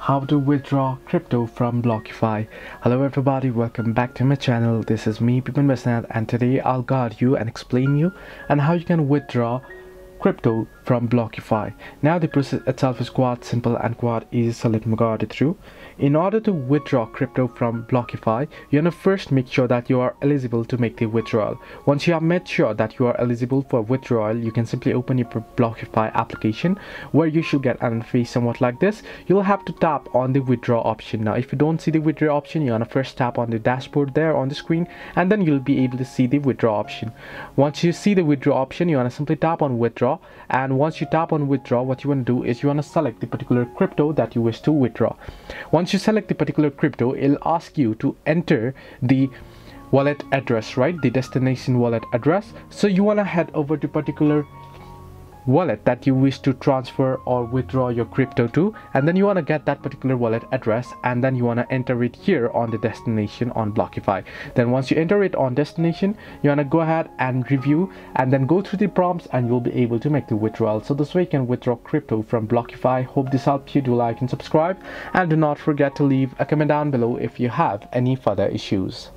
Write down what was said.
how to withdraw crypto from Blockfi. Hello everybody, welcome back to my channel. This is me, Pipin Basant, and today I'll guide you and explain you and how you can withdraw crypto from Blockfi. Now the process itself is quite simple and quite easy, so let me guide it through. In order to withdraw crypto from Blockfi, you want to first make sure that you are eligible to make the withdrawal. Once you have made sure that you are eligible for withdrawal, you can simply open your Blockfi application, where you should get an interface somewhat like this. You'll have to tap on the withdraw option. Now if you don't see the withdraw option, you want to first tap on the dashboard there on the screen, and then you'll be able to see the withdraw option. Once you see the withdraw option, you want to simply tap on withdraw, and once you tap on withdraw, what you want to do is you want to select the particular crypto that you wish to withdraw. Once you select the particular crypto, it'll ask you to enter the wallet address, right? The destination wallet address. So you want to head over to particular wallet that you wish to transfer or withdraw your crypto to, and then you want to get that particular wallet address, and then you want to enter it here on the destination on Blockfi. Then once you enter it on destination, you want to go ahead and review and then go through the prompts, and you'll be able to make the withdrawal. So this way you can withdraw crypto from Blockfi. Hope this helps you. Do like and subscribe, and do not forget to leave a comment down below if you have any further issues.